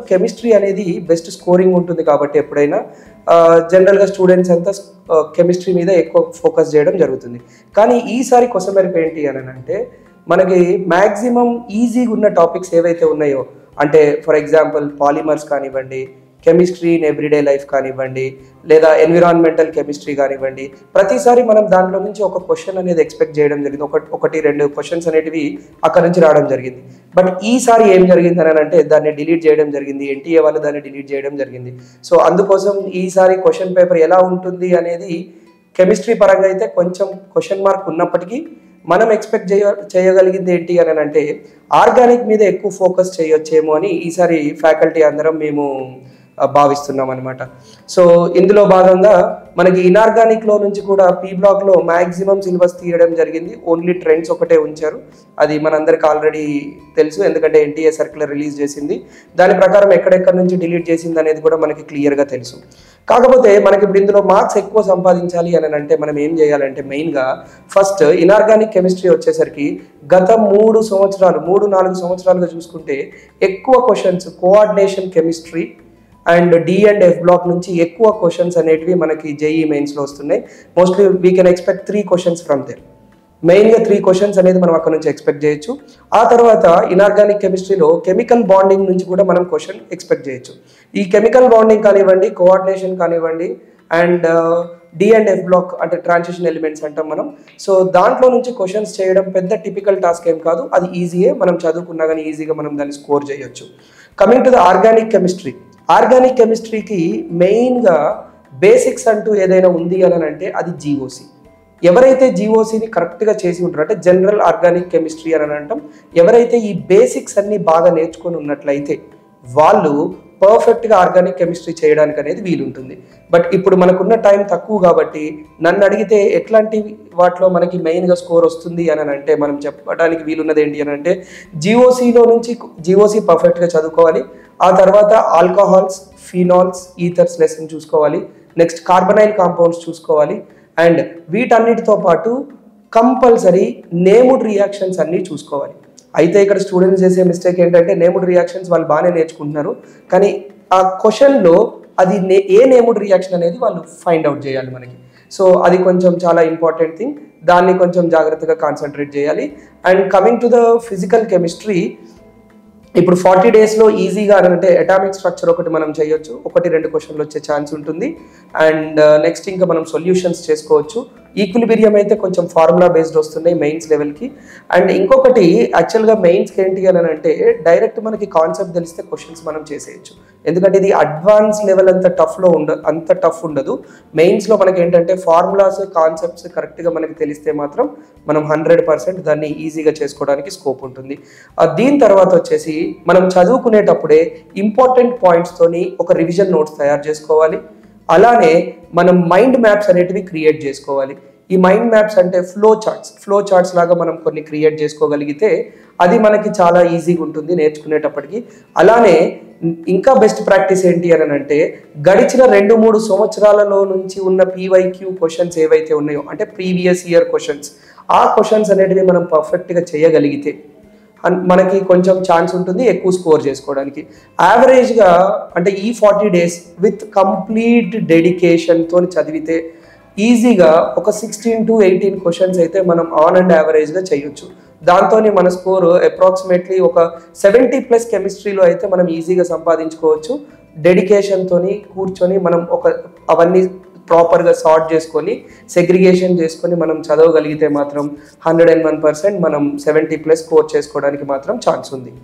Chemistry అనేది best scoring ఉంటుంది కాబట్టి ఎప్పుడైనా జనరల్‌గా స్టూడెంట్స్ అంతా కెమిస్ట్రీ మీద ఎక్కువ ఫోకస్ చేయడం జరుగుతుంది. కానీ ఈసారి కొసమెరుపు ఏంటి అనంటే మనకి మాక్సిమం ఈజీగా ఉన్న టాపిక్స్ ఏవైతే ఉన్నాయో అంటే ఫర్ ఎగ్జాంపుల్ పాలిమర్స్ కానివ్వండి, కెమిస్ట్రీ ఇన్ ఎవ్రీడే లైఫ్ కానివ్వండి, లేదా ఎన్విరాన్మెంటల్ కెమిస్ట్రీ కానివ్వండి, ప్రతిసారి మనం దాంట్లో నుంచి ఒక క్వశ్చన్ అనేది ఎక్స్పెక్ట్ చేయడం జరిగింది. ఒకటి 2 క్వశ్చన్స్ అనేటివి అక్కడ నుంచి రావడం జరిగింది. బట్ ఈసారి ఏం జరిగింది అంటే దాన్ని డిలీట్ చేయడం జరిగింది. ఎన్టీఏ వాళ్ళు దాన్ని డిలీట్ చేయడం జరిగింది. సో అందుకోసం ఈసారి క్వశ్చన్ పేపర్ ఎలా ఉంటుంది అనేది కెమిస్ట్రీ పరంగా అయితే కొంచెం క్వశ్చన్ మార్క్ ఉన్నప్పటికీ మనం ఎక్స్పెక్ట్ చేయగలిగింది ఏంటి అంటే ఆర్గానిక్ మీద ఎక్కువ ఫోకస్ చేయొచ్చేమో అని ఈసారి ఫ్యాకల్టీ అందరం మేము భావిస్తున్నాం అనమాట. సో ఇందులో భాగంగా మనకి ఇనార్గానిక్లో నుంచి కూడా పీ బ్లాక్లో మ్యాక్సిమం సిలబస్ తీయడం జరిగింది. ఓన్లీ ట్రెండ్స్ ఒకటే ఉంచారు. అది మనందరికి ఆల్రెడీ తెలుసు, ఎందుకంటే ఎన్టీఏ సర్క్యులర్ రిలీజ్ చేసింది. దాని ప్రకారం ఎక్కడెక్కడి నుంచి డిలీట్ చేసింది అనేది కూడా మనకి క్లియర్గా తెలుసు. కాకపోతే మనకి ఇప్పుడు ఇందులో మార్క్స్ ఎక్కువ సంపాదించాలి అంటే మనం ఏం చేయాలంటే మెయిన్గా ఫస్ట్ ఇనార్గానిక్ కెమిస్ట్రీ వచ్చేసరికి గత 3-4 సంవత్సరాలుగా చూసుకుంటే ఎక్కువ questions coordination chemistry and d and f block నుంచి ఎక్కువ క్వశ్చన్స్ అనేటివి మనకి జేఈ మెయిన్స్లో వస్తున్నాయి. Mostly we can expect 3 questions from there. మెయిన్గా 3 క్వశ్చన్స్ అనేది మనం అక్కడ నుంచి ఎక్స్పెక్ట్ చేయొచ్చు. ఆ తర్వాత ఇనార్గానిక్ కెమిస్ట్రీలో కెమికల్ బాండింగ్ నుంచి కూడా మనం క్వశ్చన్ ఎక్స్పెక్ట్ చేయొచ్చు. ఈ కెమికల్ బాండింగ్ కానివ్వండి, కోఆర్డినేషన్ కానివ్వండి, and d and f block అంటే ట్రాన్సిషన్ ఎలిమెంట్స్ అంటాం మనం. సో దాంట్లో నుంచి క్వశ్చన్స్ చేయడం పెద్ద టిపికల్ టాస్క్ ఏం కాదు, అది ఈజీయే. మనం చదువుకున్నా కానీ ఈజీగా మనం దాన్ని స్కోర్ చేయొచ్చు. కమింగ్ టు ద ఆర్గానిక్ కెమిస్ట్రీకి మెయిన్గా బేసిక్స్ అంటూ ఏదైనా ఉంది అంటే అది జీఓసి. ఎవరైతే జీఓసిని కరెక్ట్గా చేసి ఉంటారో అంటే జనరల్ ఆర్గానిక్ కెమిస్ట్రీ అని అంటాం, ఎవరైతే ఈ బేసిక్స్ అన్ని బాగా నేర్చుకొని ఉన్నట్లయితే వాళ్ళు పర్ఫెక్ట్గా ఆర్గానిక్ కెమిస్ట్రీ చేయడానికి అనేది వీలుంటుంది. బట్ ఇప్పుడు మనకున్న టైం తక్కువ కాబట్టి నన్ను అడిగితే ఎట్లాంటి వాటిలో మనకి మెయిన్గా స్కోర్ వస్తుంది అంటే మనం చెప్పడానికి వీలున్నది ఏంటి అంటే జీఓసీలో నుంచి జీఓసీ పర్ఫెక్ట్గా చదువుకోవాలి. ఆ తర్వాత ఆల్కహాల్స్, ఫినాల్స్, ఈథర్స్ లెసన్ చూసుకోవాలి. నెక్స్ట్ కార్బనైల్ కాంపౌండ్స్ చూసుకోవాలి. అండ్ వీటన్నిటితో పాటు కంపల్సరీ నేముడ్ రియాక్షన్స్ అన్నీ చూసుకోవాలి. అయితే ఇక్కడ స్టూడెంట్స్ చేసే మిస్టేక్ ఏంటంటే నేముడ్ రియాక్షన్స్ వాళ్ళు బాగానే నేర్చుకుంటున్నారు, కానీ ఆ క్వశ్చన్లో అది ఏ నేముడ్ రియాక్షన్ అనేది వాళ్ళు ఫైండ్ అవుట్ చేయాలి మనకి. సో అది కొంచెం చాలా ఇంపార్టెంట్ థింగ్, దాన్ని కొంచెం జాగ్రత్తగా కాన్సన్ట్రేట్ చేయాలి. And coming to the physical chemistry, ఇప్పుడు 40 డేస్లో ఈజీగా అంటే అటామిక్ స్ట్రక్చర్ ఒకటి మనం చేయొచ్చు, 1-2 క్వశ్చన్లు వచ్చే ఛాన్స్ ఉంటుంది. అండ్ నెక్స్ట్ ఇంకా మనం సొల్యూషన్స్ చేసుకోవచ్చు. ఈక్విలిబ్రియం అయితే కొంచెం ఫార్ములా బేస్డ్ వస్తున్నాయి మెయిన్స్ లెవెల్కి. అండ్ ఇంకొకటి యాక్చువల్గా మెయిన్స్కి ఏంటి అంటే డైరెక్ట్ మనకి కాన్సెప్ట్ తెలిస్తే క్వశ్చన్స్ మనం చేసేయచ్చు, ఎందుకంటే ఇది అడ్వాన్స్ లెవెల్ అంత టఫ్ ఉండదు. మెయిన్స్లో మనకి ఏంటంటే ఫార్ములాస్, కాన్సెప్ట్స్ కరెక్ట్గా మనకి తెలిస్తే మాత్రం మనం 100% దాన్ని ఈజీగా చేసుకోవడానికి స్కోప్ ఉంటుంది. దీని తర్వాత వచ్చేసి మనం చదువుకునేటప్పుడే ఇంపార్టెంట్ పాయింట్స్తోని ఒక రివిజన్ నోట్స్ తయారు చేసుకోవాలి. అలానే మనం మైండ్ మ్యాప్స్ అనేటివి క్రియేట్ చేసుకోవాలి. ఈ మైండ్ మ్యాప్స్ అంటే ఫ్లో చార్ట్స్ లాగా మనం కొన్ని క్రియేట్ చేసుకోగలిగితే అది మనకి చాలా ఈజీగా ఉంటుంది నేర్చుకునేటప్పటికి. అలానే ఇంకా బెస్ట్ ప్రాక్టీస్ ఏంటి అంటే గడిచిన 2-3 సంవత్సరాలలో నుంచి ఉన్న పీవైక్యూ క్వశ్చన్స్ ఏవైతే ఉన్నాయో అంటే ప్రీవియస్ ఇయర్ క్వశ్చన్స్, ఆ క్వశ్చన్స్ అనేటివి మనం పర్ఫెక్ట్గా చేయగలిగితే మనకి కొంచెం ఛాన్స్ ఉంటుంది ఎక్కువ స్కోర్ చేసుకోవడానికి. యావరేజ్గా అంటే ఈ 40 డేస్ విత్ కంప్లీట్ డెడికేషన్తో చదివితే ఈజీగా ఒక 16-18 క్వశ్చన్స్ అయితే మనం ఆన్ అండ్ యావరేజ్గా చేయొచ్చు. దాంతో మన స్కోర్ అప్రాక్సిమేట్లీ ఒక 70+ కెమిస్ట్రీలో అయితే మనం ఈజీగా సంపాదించుకోవచ్చు. డెడికేషన్తో కూర్చొని మనం అవన్నీ ప్రాపర్గా సార్ట్ చేసుకొని సెగ్రిగేషన్ చేసుకొని మనం చదవగలిగితే మాత్రం 101% మనం 70+ స్కోర్ చేసుకోవడానికి మాత్రం ఛాన్స్ ఉంది.